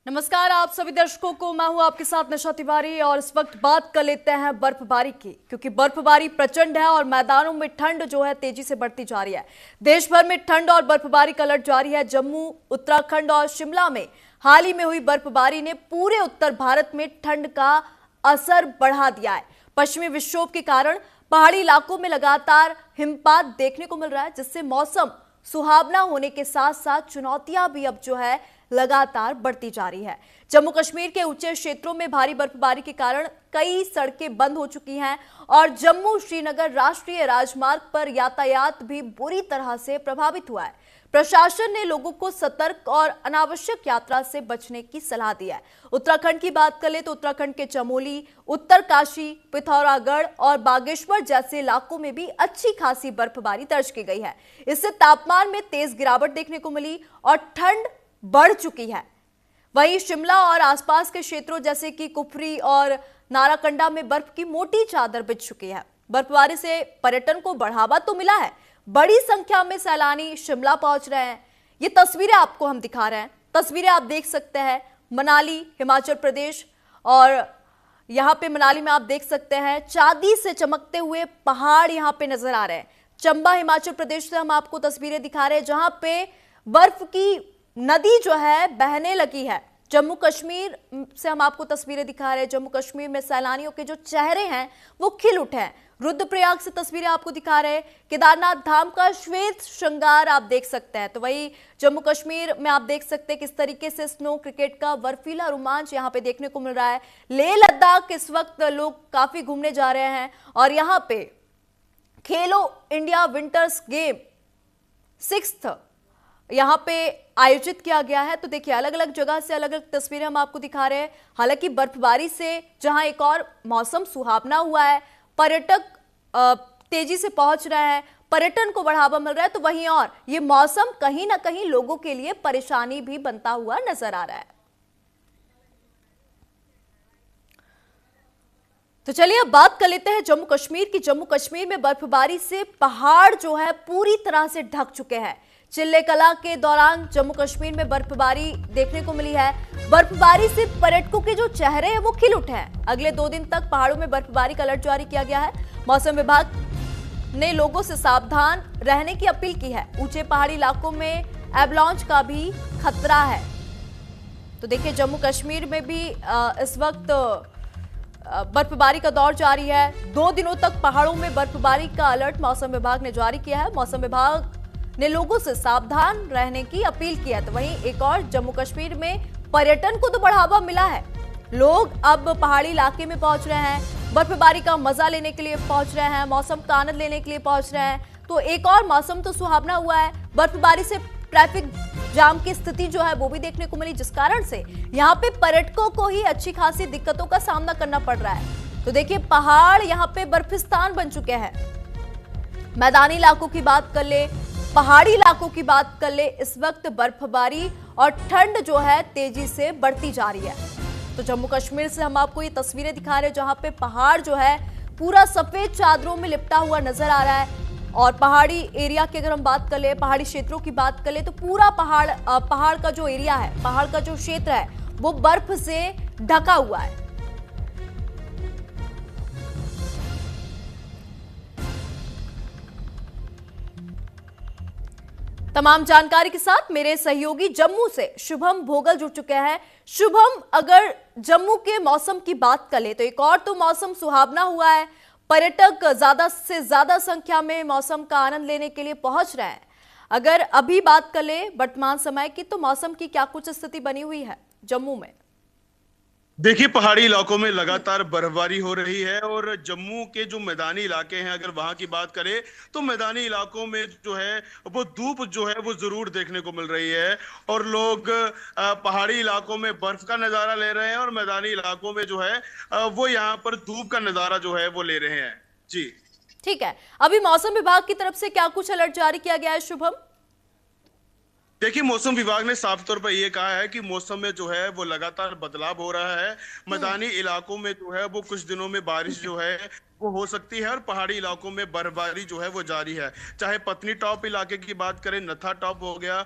नमस्कार आप सभी दर्शकों को, मैं हूं आपके साथ निशा तिवारी और इस वक्त बात कर लेते हैं बर्फबारी की, क्योंकि बर्फबारी प्रचंड है और मैदानों में ठंड जो है तेजी से बढ़ती जा रही है। देश भर में ठंड और बर्फबारी का अलर्ट जारी है। जम्मू, उत्तराखंड और शिमला में हाल ही में हुई बर्फबारी ने पूरे उत्तर भारत में ठंड का असर बढ़ा दिया है। पश्चिमी विक्षोभ के कारण पहाड़ी इलाकों में लगातार हिमपात देखने को मिल रहा है, जिससे मौसम सुहावना होने के साथ साथ चुनौतियां भी अब जो है लगातार बढ़ती जा रही है। जम्मू कश्मीर के ऊंचे क्षेत्रों में भारी बर्फबारी के कारण कई सड़कें बंद हो चुकी हैं और जम्मू श्रीनगर राष्ट्रीय राजमार्ग पर यातायात भी बुरी तरह से प्रभावित हुआ है। प्रशासन ने लोगों को सतर्क और अनावश्यक यात्रा से बचने की सलाह दी है। उत्तराखंड की बात करें तो उत्तराखंड के चमोली, उत्तरकाशी, पिथौरागढ़ और बागेश्वर जैसे इलाकों में भी अच्छी खासी बर्फबारी दर्ज की गई है। इससे तापमान में तेज गिरावट देखने को मिली और ठंड बढ़ चुकी है। वहीं शिमला और आसपास के क्षेत्रों जैसे कि कुफरी और नाराकंडा में बर्फ की मोटी चादर बिछ चुकी है। बर्फबारी से पर्यटन को बढ़ावा तो मिला है, बड़ी संख्या में सैलानी शिमला पहुंच रहे हैं। ये तस्वीरें आपको हम दिखा रहे हैं। तस्वीरें आप देख सकते हैं मनाली, हिमाचल प्रदेश, और यहाँ पे मनाली में आप देख सकते हैं चांदी से चमकते हुए पहाड़ यहाँ पे नजर आ रहे हैं। चंबा, हिमाचल प्रदेश से हम आपको तस्वीरें दिखा रहे हैं जहां पे बर्फ की नदी जो है बहने लगी है। जम्मू कश्मीर से हम आपको तस्वीरें दिखा रहे हैं। जम्मू कश्मीर में सैलानियों के जो चेहरे हैं वो खिल उठे हैं। रुद्रप्रयाग से तस्वीरें आपको दिखा रहे हैं। केदारनाथ धाम का श्वेत श्रृंगार आप देख सकते हैं। तो वही जम्मू कश्मीर में आप देख सकते हैं किस तरीके से स्नो क्रिकेट का बर्फीला रोमांच यहाँ पे देखने को मिल रहा है। लेह लद्दाख इस वक्त लोग काफी घूमने जा रहे हैं और यहाँ पे खेलो इंडिया विंटर्स गेम 6th यहाँ पे आयोजित किया गया है। तो देखिए अलग अलग जगह से अलग अलग तस्वीरें हम आपको दिखा रहे हैं। हालांकि बर्फबारी से जहां एक और मौसम सुहावना हुआ है, पर्यटक तेजी से पहुंच रहे हैं, पर्यटन को बढ़ावा मिल रहा है, तो वहीं और ये मौसम कहीं ना कहीं लोगों के लिए परेशानी भी बनता हुआ नजर आ रहा है। तो चलिए अब बात कर लेते हैं जम्मू कश्मीर की। जम्मू कश्मीर में बर्फबारी से पहाड़ जो है पूरी तरह से ढक चुके हैं। चिल्ले कला के दौरान जम्मू कश्मीर में बर्फबारी देखने को मिली है। बर्फबारी से पर्यटकों के जो चेहरे हैं वो खिल उठे हैं। अगले 2 दिन तक पहाड़ों में बर्फबारी का अलर्ट जारी किया गया है। मौसम विभाग ने लोगों से सावधान रहने की अपील की है। ऊंचे पहाड़ी इलाकों में एवलांच का भी खतरा है। तो देखिए जम्मू कश्मीर में भी इस वक्त बर्फबारी का दौर जारी है। 2 दिनों तक पहाड़ों में बर्फबारी का अलर्ट मौसम विभाग ने जारी किया है। मौसम विभाग ने लोगों से सावधान रहने की अपील की है। तो वहीं एक और जम्मू कश्मीर में पर्यटन को तो बढ़ावा मिला है। लोग अब पहाड़ी इलाके में पहुंच रहे हैं, बर्फबारी का मजा लेने के लिए पहुंच रहे हैं, मौसम का आनंद लेने के लिए पहुंच रहे हैं। तो एक और मौसम तो सुहावना हुआ है। बर्फबारी से ट्रैफिक जाम की स्थिति जो है वो भी देखने को मिली, जिस कारण से यहाँ पे पर्यटकों को ही अच्छी खासी दिक्कतों का सामना करना पड़ रहा है। तो देखिए पहाड़ यहाँ पे बर्फिस्तान बन चुके हैं। मैदानी इलाकों की बात कर ले, पहाड़ी इलाकों की बात कर ले, इस वक्त बर्फबारी और ठंड जो है तेजी से बढ़ती जा रही है। तो जम्मू कश्मीर से हम आपको ये तस्वीरें दिखा रहे हैं जहां पे पहाड़ जो है पूरा सफेद चादरों में लिपटा हुआ नजर आ रहा है। और पहाड़ी एरिया की अगर हम बात कर ले, पहाड़ी क्षेत्रों की बात कर ले, तो पूरा पहाड़ का जो एरिया है, पहाड़ का जो क्षेत्र है वो बर्फ से ढका हुआ है। तमाम जानकारी के साथ मेरे सहयोगी जम्मू से शुभम भोगल जुड़ चुके हैं। शुभम, अगर जम्मू के मौसम की बात कर ले तो एक और तो मौसम सुहावना हुआ है, पर्यटक ज्यादा से ज्यादा संख्या में मौसम का आनंद लेने के लिए पहुंच रहे हैं। अगर अभी बात कर ले वर्तमान समय की, तो मौसम की क्या कुछ स्थिति बनी हुई है जम्मू में? देखिए पहाड़ी इलाकों में लगातार बर्फबारी हो रही है और जम्मू के जो मैदानी इलाके हैं अगर वहां की बात करें तो मैदानी इलाकों में जो है वो धूप जो है वो जरूर देखने को मिल रही है और लोग पहाड़ी इलाकों में बर्फ का नजारा ले रहे हैं और मैदानी इलाकों में जो है वो यहाँ पर धूप का नजारा जो है वो ले रहे हैं। जी ठीक है, अभी मौसम विभाग की तरफ से क्या कुछ अलर्ट जारी किया गया है शुभम? देखिए, मौसम विभाग ने साफ तौर पर यह कहा है कि मौसम में जो है वो लगातार बदलाव हो रहा है। मैदानी इलाकों में जो है वो कुछ दिनों में बारिश जो है वो हो सकती है, और पहाड़ी इलाकों में बर्फबारी जो है वो जारी है। चाहे पत्नी टॉप इलाके की बात करें, नथा टॉप हो गया,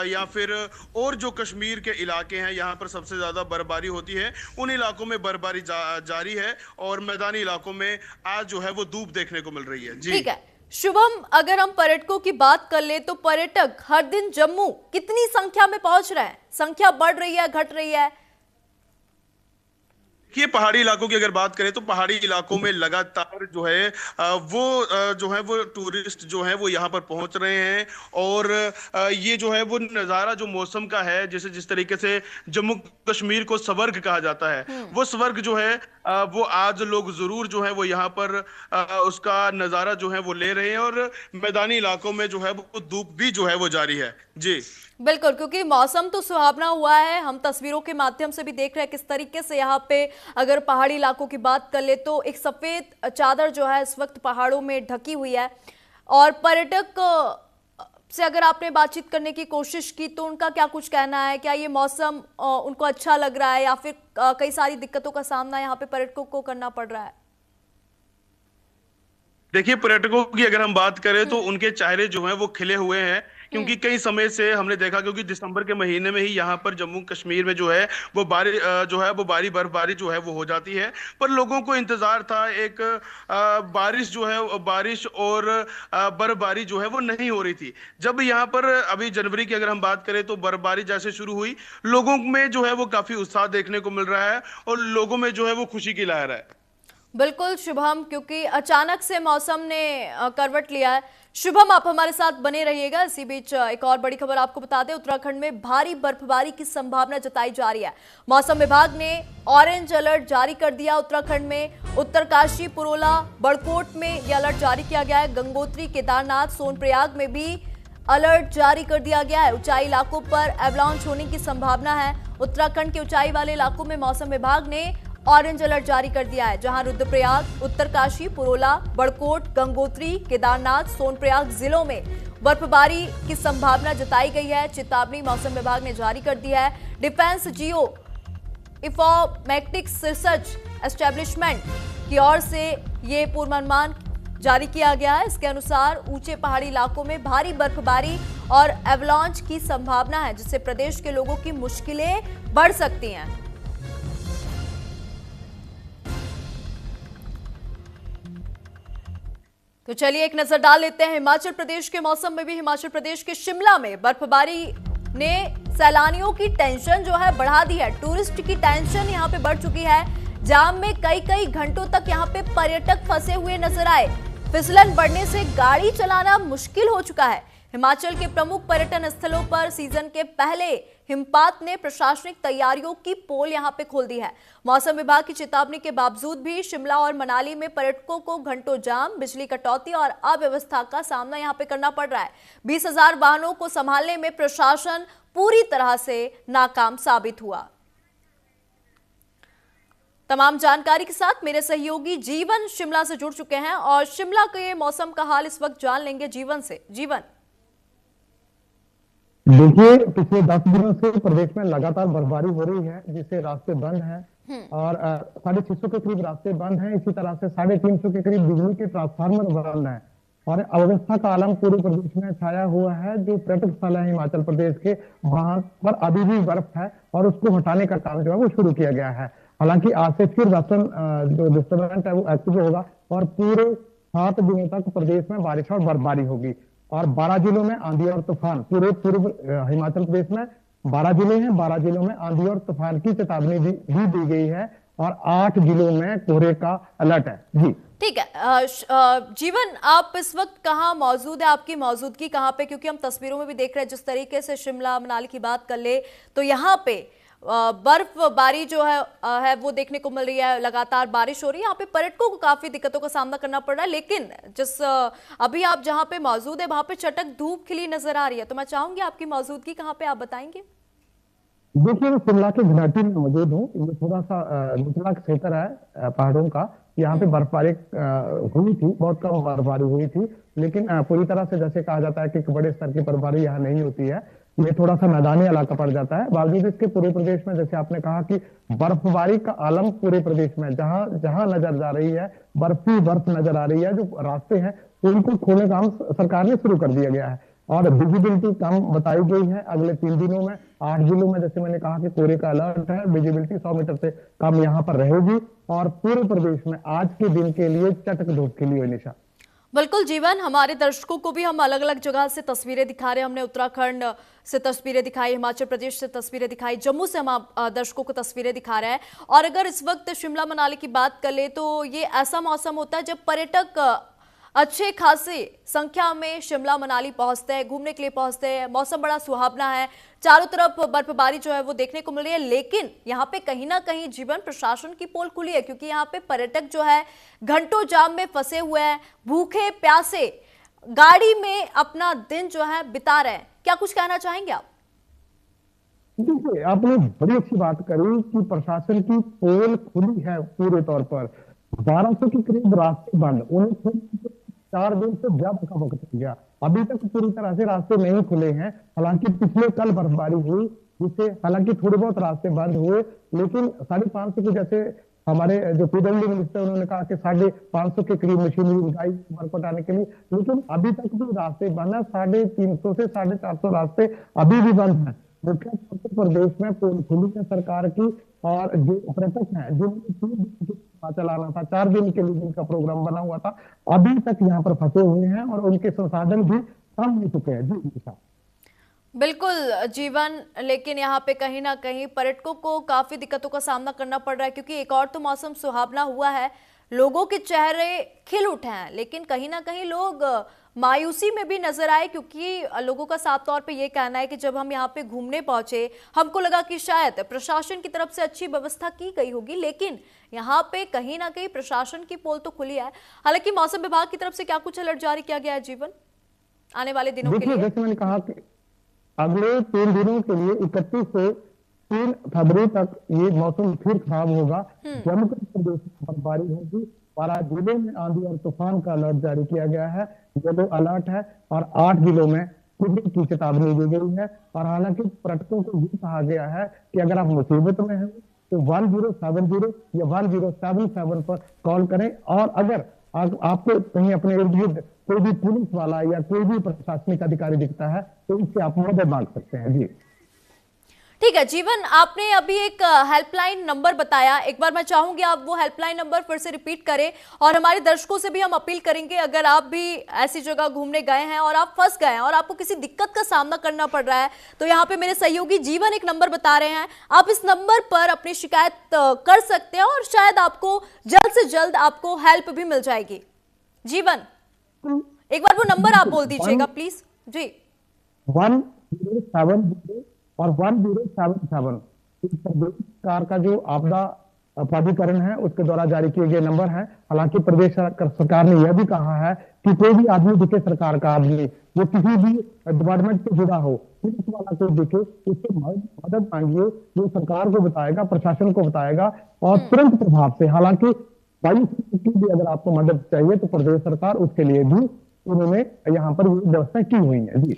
या फिर और जो कश्मीर के इलाके हैं यहाँ पर सबसे ज्यादा बर्फबारी होती है, उन इलाकों में बर्फबारी जारी है। और मैदानी इलाकों में आज जो है वो धूप देखने को मिल रही है। जी ठीक है शुभम, अगर हम पर्यटकों की बात कर ले तो पर्यटक हर दिन जम्मू कितनी संख्या में पहुंच रहे हैं? संख्या बढ़ रही है, घट रही है? ये पहाड़ी इलाकों की अगर बात करें तो पहाड़ी इलाकों में लगातार जो है जो है वो टूरिस्ट जो है वो यहाँ पर पहुंच रहे हैं। और ये जो है वो नज़ारा जो मौसम का है, जैसे जिस तरीके से जम्मू कश्मीर को स्वर्ग कहा जाता है, वो स्वर्ग जो है वो आज लोग जरूर जो है वो यहाँ पर उसका नज़ारा जो है वो ले रहे हैं। और मैदानी इलाकों में जो है वो धूप भी जो है वो जारी है। जी बिल्कुल, क्योंकि मौसम तो सुहावना हुआ है। हम तस्वीरों के माध्यम से भी देख रहे हैं किस तरीके से यहाँ पे, अगर पहाड़ी इलाकों की बात कर ले तो एक सफेद चादर जो है इस वक्त पहाड़ों में ढकी हुई है। और पर्यटक से अगर आपने बातचीत करने की कोशिश की तो उनका क्या कुछ कहना है? क्या ये मौसम उनको अच्छा लग रहा है या फिर कई सारी दिक्कतों का सामना यहाँ पे पर्यटकों को करना पड़ रहा है? देखिए, पर्यटकों की अगर हम बात करें तो उनके चेहरे जो हैं वो खिले हुए हैं, क्योंकि कई समय से हमने देखा, क्योंकि दिसंबर के महीने में ही यहाँ पर जम्मू कश्मीर में जो है वो भारी बर्फबारी जो है वो हो जाती है। पर लोगों को इंतजार था, एक बारिश जो है, बारिश और बर्फबारी जो है वो नहीं हो रही थी। जब यहाँ पर अभी जनवरी की अगर हम बात करें तो बर्फबारी जैसे शुरू हुई, लोगों में जो है वो काफी उत्साह देखने को मिल रहा है और लोगों में जो है वो खुशी की लहर है। बिल्कुल शुभम, क्योंकि अचानक से मौसम ने करवट लिया है। शुभम, आप हमारे साथ बने रहिएगा। इसी बीच एक और बड़ी खबर आपको बता दें, उत्तराखंड में भारी बर्फबारी की संभावना जताई जा रही है। मौसम विभाग ने ऑरेंज अलर्ट जारी कर दिया। उत्तराखंड में उत्तरकाशी, पुरोला, बड़कोट में यह अलर्ट जारी किया गया है। गंगोत्री, केदारनाथ, सोनप्रयाग में भी अलर्ट जारी कर दिया गया है। ऊंचाई इलाकों पर एवलांच होने की संभावना है। उत्तराखंड के ऊंचाई वाले इलाकों में मौसम विभाग ने ऑरेंज अलर्ट जारी कर दिया है, जहां रुद्रप्रयाग, उत्तरकाशी, पुरोला, बड़कोट, गंगोत्री, केदारनाथ, सोनप्रयाग जिलों में बर्फबारी की संभावना जताई गई है। चेतावनी मौसम विभाग ने जारी कर दी है। Defence geo informatics research establishment की ओर से ये पूर्वानुमान जारी किया गया है। इसके अनुसार ऊंचे पहाड़ी इलाकों में भारी बर्फबारी और एवलांच की संभावना है, जिससे प्रदेश के लोगों की मुश्किलें बढ़ सकती हैं। तो चलिए एक नजर डाल लेते हैं हिमाचल प्रदेश के मौसम में भी। हिमाचल प्रदेश के शिमला में बर्फबारी ने सैलानियों की टेंशन जो है बढ़ा दी है। टूरिस्ट की टेंशन यहां पे बढ़ चुकी है। जाम में कई घंटों तक यहां पे पर्यटक फंसे हुए नजर आए। फिसलन बढ़ने से गाड़ी चलाना मुश्किल हो चुका है। हिमाचल के प्रमुख पर्यटन स्थलों पर सीजन के पहले हिमपात ने प्रशासनिक तैयारियों की पोल यहां पे खोल दी है। मौसम विभाग की चेतावनी के बावजूद भी शिमला और मनाली में पर्यटकों को घंटों जाम, बिजली कटौती और अव्यवस्था का सामना यहां पे करना पड़ रहा है। 20,000 वाहनों को संभालने में प्रशासन पूरी तरह से नाकाम साबित हुआ। तमाम जानकारी के साथ मेरे सहयोगी जीवन शिमला से जुड़ चुके हैं और शिमला के मौसम का हाल इस वक्त जान लेंगे जीवन से। जीवन, देखिए, पिछले 10 दिनों से प्रदेश में लगातार बर्फबारी हो रही है, जिससे रास्ते बंद हैं और 650 के करीब रास्ते बंद हैं। इसी तरह से 350 के करीब बिजली के ट्रांसफार्मर बंद हैं और अव्यवस्था का आलम पूरे प्रदेश में छाया हुआ है। जो पर्यटक स्थल है हिमाचल प्रदेश के, वहां पर अभी भी बर्फ है और उसको हटाने का काम जो है वो शुरू किया गया है। हालांकि आज से फिर राशन जो डिस्टर्बेंस है वो एक्टिव होगा और पूरे 7 दिनों तक प्रदेश में बारिश और बर्फबारी होगी। और 12 जिलों में आंधी और तूफान, पूरे पूर्व हिमाचल प्रदेश में 12 जिले हैं, 12 जिलों में आंधी और तूफान की चेतावनी भी दी गई है और 8 जिलों में कोहरे का अलर्ट है। जी ठीक है। जीवन, आप इस वक्त कहाँ मौजूद है? आपकी मौजूदगी कहाँ पे? क्योंकि हम तस्वीरों में भी देख रहे हैं, जिस तरीके से शिमला मनाली की बात कर ले तो यहाँ पे बर्फबारी जो है वो देखने को मिल रही है। लगातार बारिश हो रही है। यहाँ पे पर्यटकों को काफी दिक्कतों का सामना करना पड़ रहा है। लेकिन अभी आप जहाँ पे मौजूद है वहां पे चटक धूप खिली नजर आ रही है। तो मैं चाहूंगी आपकी मौजूदगी कहाँ पे, आप बताएंगे? देखिए, मैं शिमला के घाटी में मौजूद हूँ। ये थोड़ा सा निचला क्षेत्र है पहाड़ों का। यहाँ पे बर्फबारी हुई थी, बहुत कम बर्फबारी हुई थी, लेकिन पूरी तरह से जैसे कहा जाता है कि बड़े स्तर की बर्फबारी यहाँ नहीं होती है। ये थोड़ा सा मैदानी इलाका पड़ जाता है। बावजूद इसके पूरे प्रदेश में, जैसे आपने कहा कि बर्फबारी का आलम पूरे प्रदेश में जहां जहां नजर जा रही है, बर्फ ही बर्फ नजर आ रही है। जो रास्ते हैं उनको खोलने का काम सरकार ने शुरू कर दिया गया है और विजिबिलिटी कम बताई गई है। अगले 3 दिनों में 8 जिलों में, जैसे मैंने कहा कि कोहरे का अलर्ट है, विजिबिलिटी 100 मीटर से कम यहाँ पर रहेगी और पूरे प्रदेश में आज के दिन के लिए चटक धूप खिली हुई निशा। बिल्कुल जीवन, हमारे दर्शकों को भी हम अलग अलग जगह से तस्वीरें दिखा रहे हैं। हमने उत्तराखंड से तस्वीरें दिखाई, हिमाचल प्रदेश से तस्वीरें दिखाई, जम्मू से हम दर्शकों को तस्वीरें दिखा रहे हैं। और अगर इस वक्त शिमला मनाली की बात कर ले तो ये ऐसा मौसम होता है जब पर्यटक अच्छे खासे संख्या में शिमला मनाली पहुंचते हैं, घूमने के लिए पहुंचते हैं। मौसम बड़ा सुहावना है, चारों तरफ बर्फबारी जो है वो देखने को मिल रही है। लेकिन यहाँ पे कहीं ना कहीं जीवन प्रशासन की पोल खुली है, क्योंकि यहाँ पे पर्यटक जो है घंटों जाम में फंसे हुए हैं, भूखे प्यासे गाड़ी में अपना दिन जो है बिता रहे हैं। क्या कुछ कहना चाहेंगे आप? देखिए, आपने बड़ी अच्छी बात करी कि प्रशासन की पोल खुली है पूरे तौर पर। 1200 के करीब रास्ते बंद, उन्हें 4 दिन से ज्यादा का वक्त हो गया, अभी तक पूरी तरह से रास्ते नहीं खुले हैं। हालांकि पिछले कल बर्फबारी हुई, जिससे हालांकि थोड़े बहुत रास्ते बंद हुए, लेकिन 550 के जैसे हमारे जो पीडब्ल्यू मिनिस्टर उन्होंने कहा कि 550 के करीब मशीनरी लगाई बर्फ हटाने के लिए, लेकिन अभी तक भी रास्ते बंद है। 350 से 450 रास्ते अभी भी बंद है। मुख्य उत्तर प्रदेश में पोल खुली है सरकार की और जो पर्यटक हैं जिनको चलाना था, 4 दिन के लिए जिनका प्रोग्राम बना हुआ था, अभी तक यहाँ पर फंसे हुए हैं और उनके संसाधन भी कम हो चुके हैं। जी बिल्कुल जीवन, लेकिन यहाँ पे कहीं ना कहीं पर्यटकों को काफी दिक्कतों का सामना करना पड़ रहा है, क्योंकि एक और तो मौसम सुहावना हुआ है, लोगों के चेहरे खिल उठे हैं, लेकिन कहीं ना कहीं लोग मायूसी में भी नजर आए, क्योंकि लोगों का साफ तौर पे ये कहना है कि जब हम यहाँ पे घूमने पहुंचे हमको लगा कि शायद प्रशासन की तरफ से अच्छी व्यवस्था की गई होगी, लेकिन यहाँ पे कहीं ना कहीं प्रशासन की पोल तो खुली है। हालांकि मौसम विभाग की तरफ से क्या कुछ अलर्ट जारी किया गया है जीवन आने वाले दिनों के लिए? जैसे मैंने कहा कि अगले 3 दिनों के लिए 31 से 3 फरवरी तक ये मौसम फिर खराब होगा। जम्मू कश्मीर में बर्फबारी होगी, 12 जिलों में आंधी और तूफान का अलर्ट जारी किया गया है, येलो अलर्ट है और 8 जिलों में कुदरत की चेतावनी दी गई है। और हालांकि पर्यटकों को ये कहा गया है कि अगर आप मुसीबत में हैं तो 1070 या 1077 पर कॉल करें, और अगर आपको कहीं अपने इर्द गिर्द कोई भी पुलिस वाला या कोई भी प्रशासनिक अधिकारी दिखता है तो इससे आप मदद मांग सकते हैं। जी ठीक है जीवन, आपने अभी एक हेल्पलाइन नंबर बताया, एक बार मैं चाहूंगी आप वो हेल्पलाइन नंबर फिर से रिपीट करें, और हमारे दर्शकों से भी हम अपील करेंगे अगर आप भी ऐसी जगह घूमने गए हैं और आप फंस गए हैं और आपको किसी दिक्कत का सामना करना पड़ रहा है, तो यहाँ पे मेरे सहयोगी जीवन एक नंबर बता रहे हैं, आप इस नंबर पर अपनी शिकायत कर सकते हैं और शायद आपको जल्द से जल्द आपको हेल्प भी मिल जाएगी। जीवन, एक बार वो नंबर आप बोल दीजिएगा प्लीज। जी 1070 और 1077 सरकार का जो आपदा प्राधिकरण है उसके द्वारा जारी किए गए नंबर है। हालांकि प्रदेश सरकार ने यह भी कहा है कि कोई भी आदमी दिखे, सरकार का आदमी, वो किसी भी डिपार्टमेंट से जुड़ा हो, पुलिस वाला कोई दिखे, उससे मदद मांगिए, जो सरकार को बताएगा, प्रशासन को बताएगा और तुरंत प्रभाव से। हालांकि वायु की भी अगर आपको मदद चाहिए तो प्रदेश सरकार उसके लिए भी उन्होंने यहाँ पर व्यवस्था की हुई है। जी